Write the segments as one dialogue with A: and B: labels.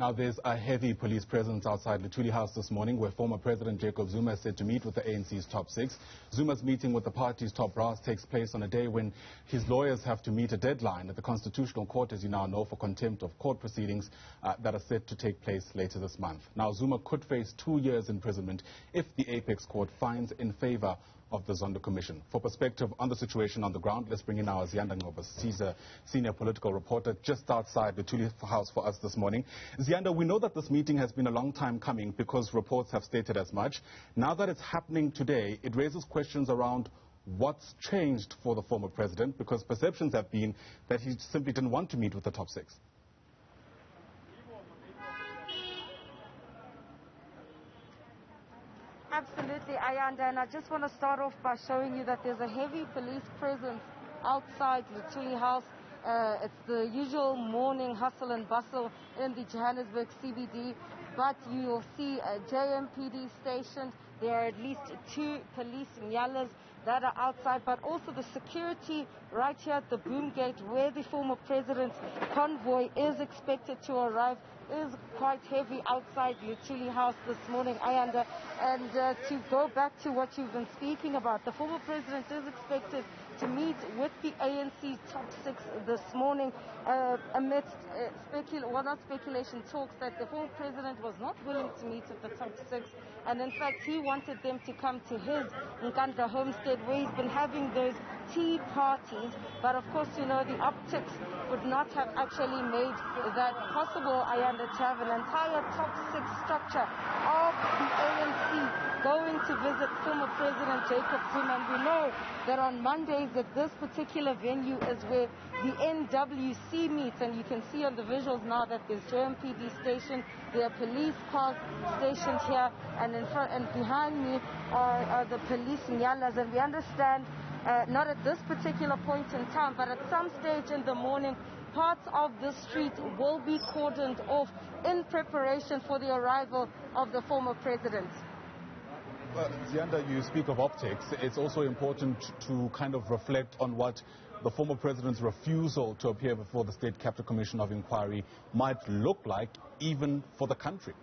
A: Now, there's a heavy police presence outside Luthuli House this morning, where former President Jacob Zuma is said to meet with the ANC's top six. Zuma's meeting with the party's top brass takes place on a day when his lawyers have to meet a deadline at the Constitutional Court, as you now know, for contempt of court proceedings that are set to take place later this month. Now, Zuma could face 2 years imprisonment if the Apex Court finds in favor of the Zondo Commission. For perspective on the situation on the ground, let's bring in our Ziyanda Ngcobo. She's a senior political reporter just outside the Luthuli House for us this morning. Ziyanda, we know that this meeting has been a long time coming because reports have stated as much. Now that it's happening today, it raises questions around what's changed for the former president, because perceptions have been that he simply didn't want to meet with the top six.
B: Absolutely, Ayanda, and I just want to start off by showing you that there's a heavy police presence outside Luthuli House. It's the usual morning hustle and bustle in the Johannesburg CBD, but you will see a JMPD stationed. There are at least 2 police nyalas that are outside, but also the security right here at the boom gate where the former president's convoy is expected to arrive is quite heavy outside Luthuli House this morning, Ayanda. And to go back to what you've been speaking about, the former president is expected to meet with the ANC top six this morning amidst talks that the former president was not willing to meet with the top six, and in fact he wanted them to come to his Nkandla homestead where he's been having those tea parties. But of course, you know, the optics would not have actually made that possible, Ayanda, to have an entire top six structure of the ANC going to visit former President Jacob Zuma. And we know that on Mondays at this particular venue is where the NWC meets, and you can see on the visuals now that there's JMPD station, there are police cars stationed here, and in front and behind me are the police nyalas. And we understand, not at this particular point in time, but at some stage in the morning, parts of the street will be cordoned off in preparation for the arrival of the former president.
A: Ziyanda, you speak of optics. It's also important to kind of reflect on what the former president's refusal to appear before the State Capital Commission of Inquiry might look like, even for the country.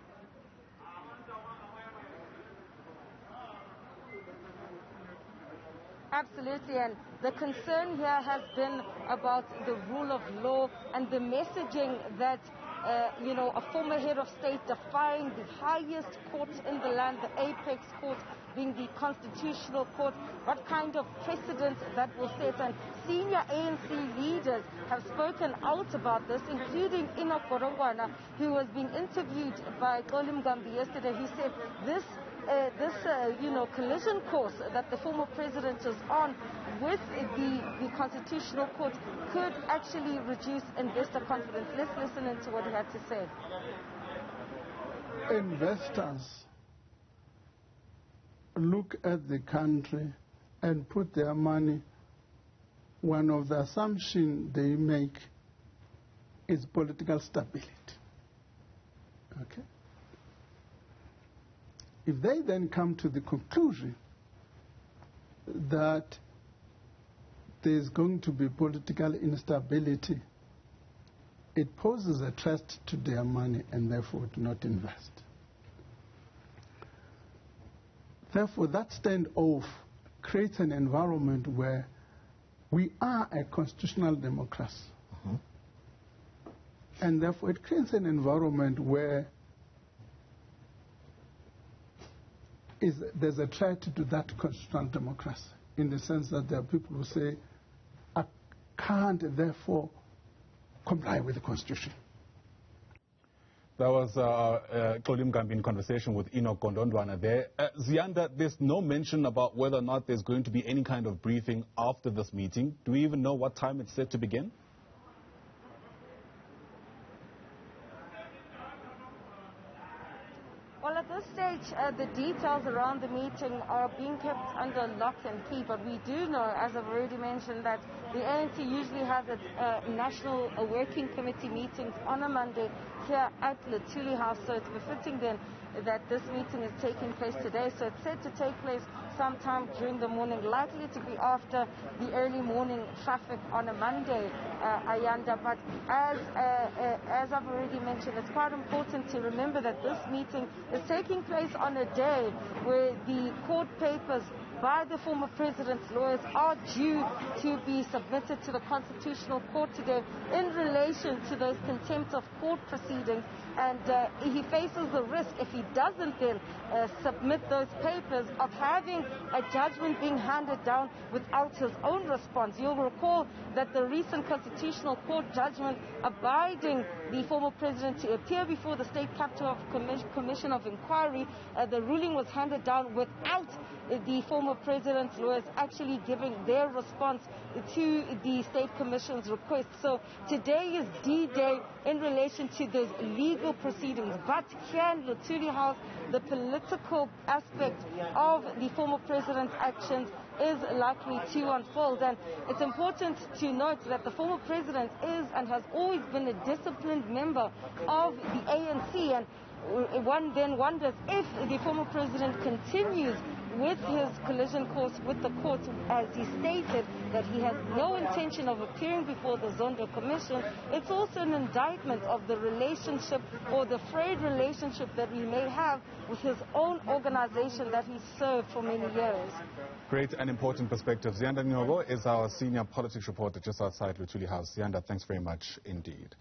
B: Absolutely, and the concern here has been about the rule of law and the messaging that a former head of state defying the highest court in the land, the Apex Court, being the Constitutional Court, what kind of precedent that will set. And senior ANC leaders have spoken out about this, including Enoch Godongwana, who was being interviewed by Luthuli House yesterday, who said this collision course that the former president is on with the Constitutional Court could actually reduce investor confidence. Let's listen into what he had to say.
C: Investors look at the country and put their money. One of the assumptions they make is political stability. Okay? If they then come to the conclusion that there's going to be political instability, it poses a threat to their money and therefore do not invest. Therefore, that standoff creates an environment where we are a constitutional democracy. And therefore, it creates an environment where there's a threat to that constitutional democracy, in the sense that there are people who say, I can't therefore comply with the Constitution.
A: That was Luthuli House in conversation with Enoch Godongwana there. Ziyanda, there's no mention about whether or not there's going to be any kind of briefing after this meeting. Do we even know what time it's set to begin?
B: Well, at this stage, the details around the meeting are being kept under lock and key, but we do know, as I've already mentioned, that the ANC usually has its national working committee meetings on a Monday here at Luthuli House. So it's befitting then that this meeting is taking place today. So it's set to take place sometime during the morning, likely to be after the early morning traffic on a Monday, Ayanda. But as I've already mentioned, it's quite important to remember that this meeting is taking place on a day where the court papers by the former president's lawyers are due to be submitted to the Constitutional Court today in relation to those contempt of court proceedings. And he faces the risk, if he doesn't then submit those papers, of having a judgment being handed down without his own response. You'll recall that the recent Constitutional Court judgment abiding the former president to appear before the State Capital Commission of Inquiry, the ruling was handed down without the former president's lawyers actually giving their response to the State Commission's request. So today is D-Day in relation to those legal proceedings. But here in Luthuli House, the political aspect of the former president's actions is likely to unfold. And it's important to note that the former president is and has always been a disciplined member of the ANC. And one then wonders if the former president continues with his collision course with the court, as he stated that he has no intention of appearing before the Zondo Commission. It's also an indictment of the relationship or the frayed relationship that he may have with his own organization that he served for many years.
A: Great and important perspective. Ziyanda Ngcobo is our senior politics reporter just outside Luthuli House. Ziyanda, thanks very much indeed.